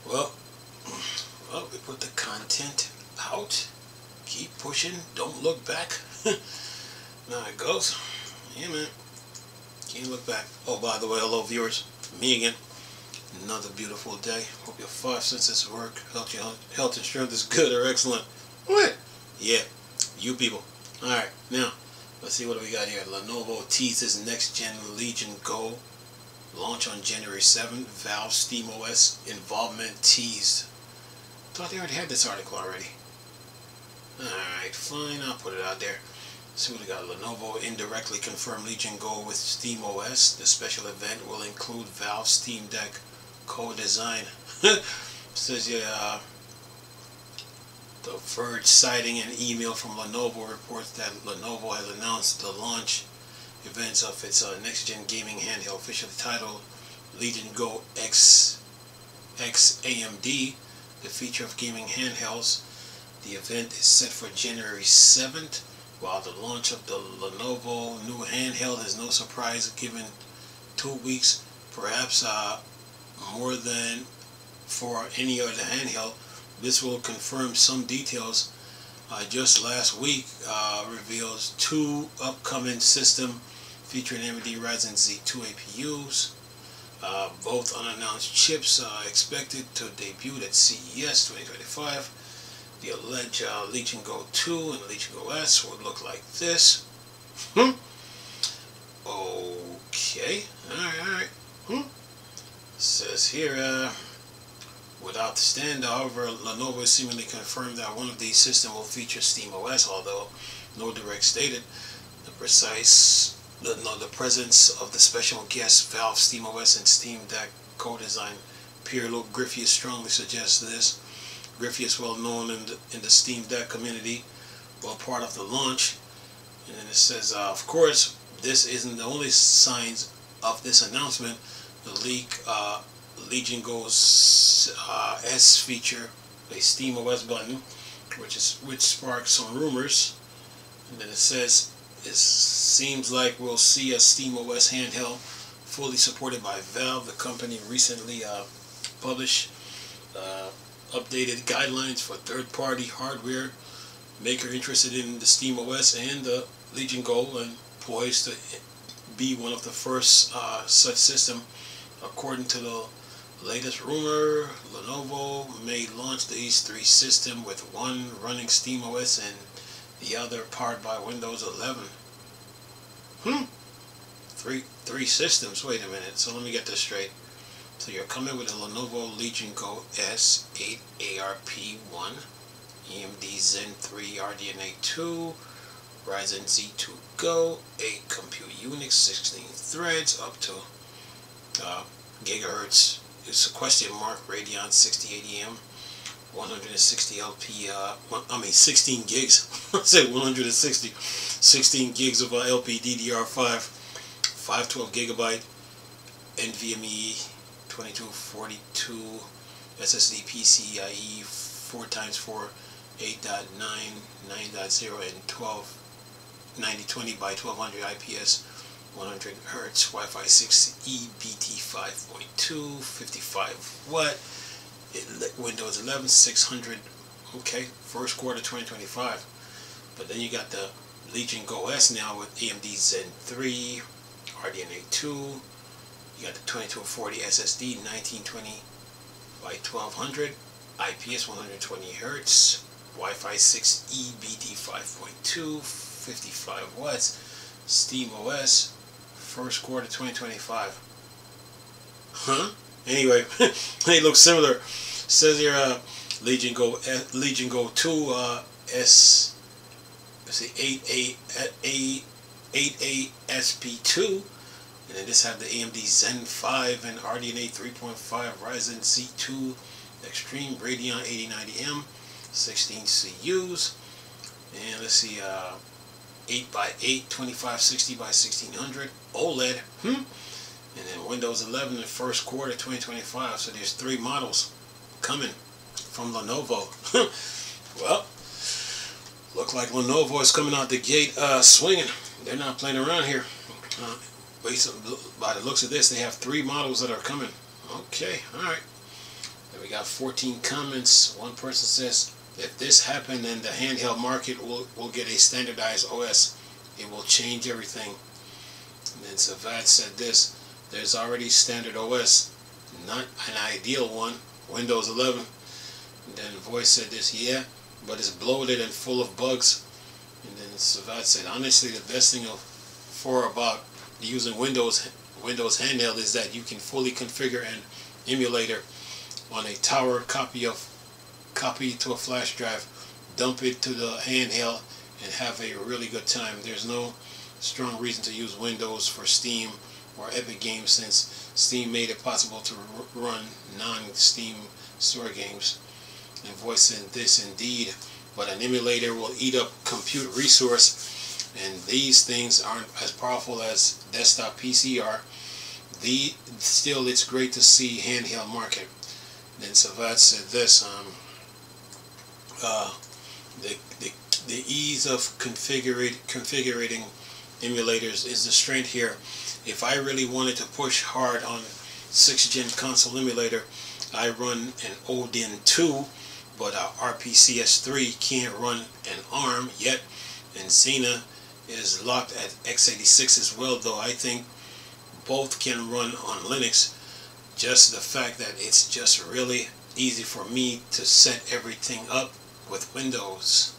Well, we put the content out. Keep pushing. Don't look back. Now it goes. Yeah, man. Can't look back. Oh, by the way, hello, viewers. Me again. Another beautiful day. Hope your five senses work. Health and strength is good or excellent. What? Yeah, you people. Alright, now, let's see what we got here. Lenovo teases next-gen Legion Go. Launch on January 7th. Valve SteamOS involvement teased. Thought they already had this article already. Alright, fine. I'll put it out there. Let's see what we got. Lenovo indirectly confirmed Legion Go with SteamOS. The special event will include Valve Steam Deck co-design. Says, yeah, The Verge, citing an email from Lenovo, reports that Lenovo has announced the launch events of its next-gen gaming handheld, officially titled Legion Go X AMD, the feature of gaming handhelds. The event is set for January 7th. While the launch of the Lenovo new handheld is no surprise given 2 weeks, perhaps more than for any other handheld, this will confirm some details. Just last week reveals 2 upcoming system featuring AMD Ryzen Z2 APUs. Both unannounced chips expected to debut at CES 2025. The alleged Legion Go 2 and Legion Go S would look like this. Okay. Alright. Says here, without the stand, however, Lenovo seemingly confirmed that one of these systems will feature SteamOS, although no direct stated the presence of the special guest Valve SteamOS and Steam Deck co-design. Pierre-Luc Griffius strongly suggests this. Griffius, well known in the Steam Deck community, well part of the launch. And then it says, of course, this isn't the only signs of this announcement. The Legion Go's S feature a SteamOS button, which sparks some rumors. And then it says, it seems like we'll see a SteamOS handheld fully supported by Valve. The company recently published updated guidelines for third-party hardware maker interested in the SteamOS and the Legion Go, and poised to be one of the first such system. According to the latest rumor, Lenovo may launch these 3 systems with one running SteamOS and the other powered by Windows 11. Three systems. Wait a minute. So let me get this straight. So you're coming with a Lenovo Legion Go S 8 ARP1, AMD Zen 3 RDNA 2, Ryzen Z2 Go, 8 Compute Unix, 16 threads, up to gigahertz. It's a question mark. Radeon 6080M, 160 LP. 16 gigs. I said 160. 16 gigs of LPDDR5, 512 gigabyte NVMe 2242 SSD PCIe 4x4 8.9, 9.0 and 9020 by 1200 IPS 100 Hz Wi-Fi 6E BT 5.2 55 watt Windows 11 600. Okay, first quarter 2025. But then you got the Legion Go S now with AMD Zen 3 RDNA 2. You got the 2240 SSD 1920 by 1200 IPS 120 Hz Wi-Fi 6E BT 5.2 55 watts SteamOS first quarter 2025. Anyway, they look similar. Says here Legion Go 2 S, let's see, 8A SP2, and then this have the AMD Zen 5 and RDNA 3.5 Ryzen Z2 Extreme Radeon 8090M 16 CUs, and let's see, 8x8 2560 by 1600 OLED, and then Windows 11 in the first quarter 2025. So there's 3 models coming from Lenovo. Well, look like Lenovo is coming out the gate swinging. They're not playing around here. Based on, by the looks of this, they have 3 models that are coming. Okay, all right. And we got 14 comments. One person says, if this happened, then the handheld market will get a standardized OS. It will change everything. And then Savad said this, there's already standard OS, not an ideal one, Windows 11. And then Voice said this, yeah, but it's bloated and full of bugs. And then Savad said, honestly, the best thing about using Windows handheld is that you can fully configure an emulator on a tower, copy to a flash drive, dump it to the handheld, and have a really good time. There's no strong reason to use Windows for Steam or Epic Games, since Steam made it possible to run non-Steam store games. And Voice said this, indeed, but an emulator will eat up compute resource, and these things aren't as powerful as desktop PC are. Still, it's great to see handheld market. Then Savad said this, the ease of configuring emulators is the strength here. If I really wanted to push hard on 6th gen console emulator, I run an Odin 2, but our RPCS3 can't run an ARM yet, and Xena is locked at x86 as well, though I think both can run on Linux. Just the fact that it's just really easy for me to set everything up with Windows.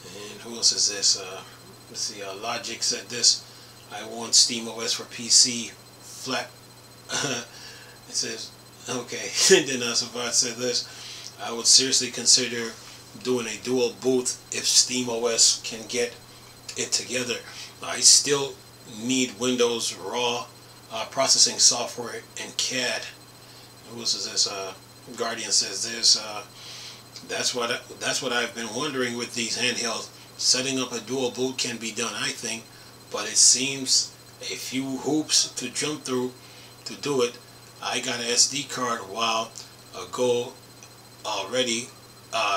And who else is this? Let's see, Logic said this, I want SteamOS for PC flat. It says, okay. And then Savad said this, I would seriously consider doing a dual boot if SteamOS can get it together. I still need Windows raw processing software and CAD. Who else is this? Guardian says this, that's what I've been wondering with these handhelds. Setting up a dual boot can be done, I think, but it seems a few hoops to jump through to do it. I got an SD card a while ago already,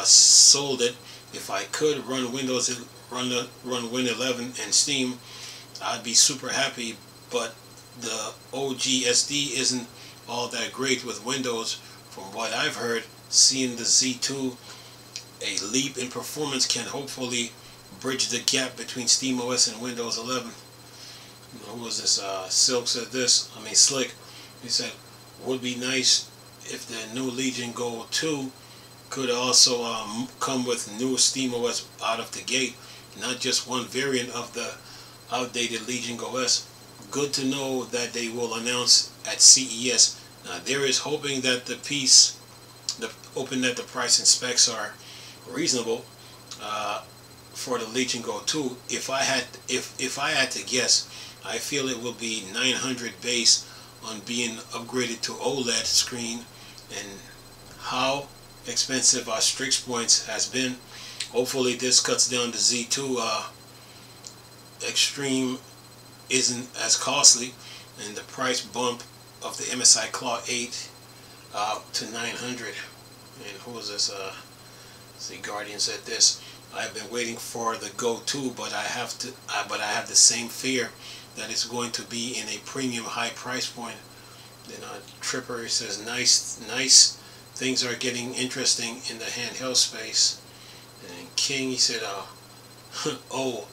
sold it. If I could run Windows, run Win 11 and Steam, I'd be super happy, but the OG SD isn't all that great with Windows. From what I've heard, seeing the Z2, a leap in performance can hopefully bridge the gap between SteamOS and Windows 11. Who was this? Silk said this, Slick. He said, would be nice if the new Legion Go 2 could also come with new SteamOS out of the gate, not just one variant of the outdated Legion Go S. Good to know that they will announce at CES. Now, there is hoping that the price and specs are reasonable for the Legion Go 2. If I had to guess, I feel it will be 900 base on being upgraded to OLED screen, and how expensive our Strix points has been. Hopefully this cuts down the Z2 Extreme isn't as costly, and the price bump of the MSI Claw 8 to 900. And who was this? See, Guardian said this, I've been waiting for the Go 2, but I have the same fear that it's going to be in a premium high price point. Then Tripper says, nice things are getting interesting in the handheld space. And King, he said, oh,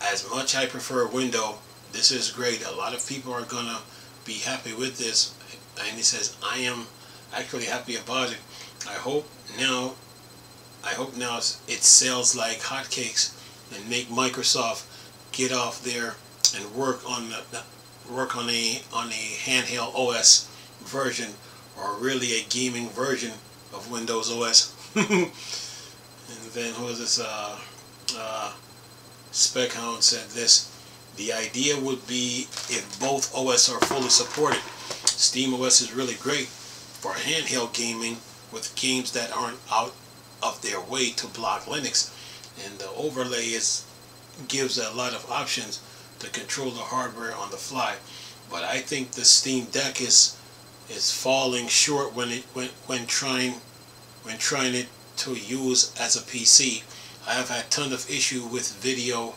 as much I prefer Windows, this is great. A lot of people are gonna be happy with this. And he says, I am actually happy about it. I hope now it sells like hotcakes, and make Microsoft get off there and work on a handheld OS version, or really a gaming version of Windows OS. And then who is this? Spechound said this, the idea would be if both OS are fully supported. SteamOS is really great for handheld gaming with games that aren't out of their way to block Linux, and the overlay gives a lot of options to control the hardware on the fly. But I think the Steam Deck is falling short when trying it to use as a PC. I have had tons of issue with video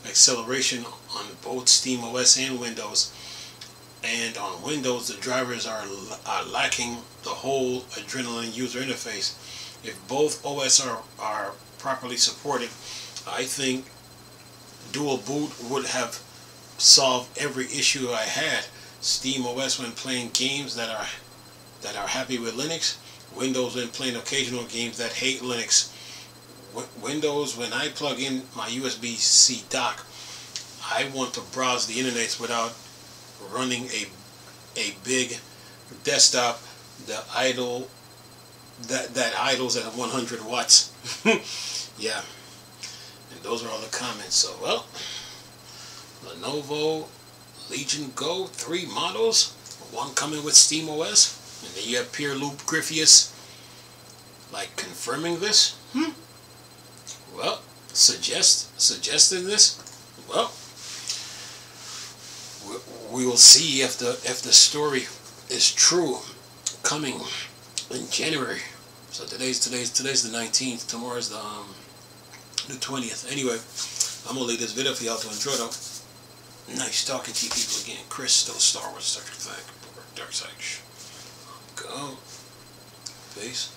acceleration on both SteamOS and Windows. and on Windows the drivers are lacking the whole Adrenalin user interface. If both OS are properly supported, I think dual boot would have solved every issue I had. Steam OS when playing games that are happy with Linux, Windows when playing occasional games that hate Linux. Windows when I plug in my USB-C dock, I want to browse the internet without running a big desktop that idles at 100 watts. Yeah, and those are all the comments. So, well, Lenovo Legion Go 3 models, one coming with SteamOS, and then you have Pierre-Luc Griffius like confirming this. Well, suggesting this. Well, we will see if the story is true coming in January. So today's the 19th. Tomorrow's the 20th. Anyway, I'm gonna leave this video for y'all to enjoy though. Nice talking to you people again. Chris, still Star Wars, Star Trek, Dark Side. Go. Peace.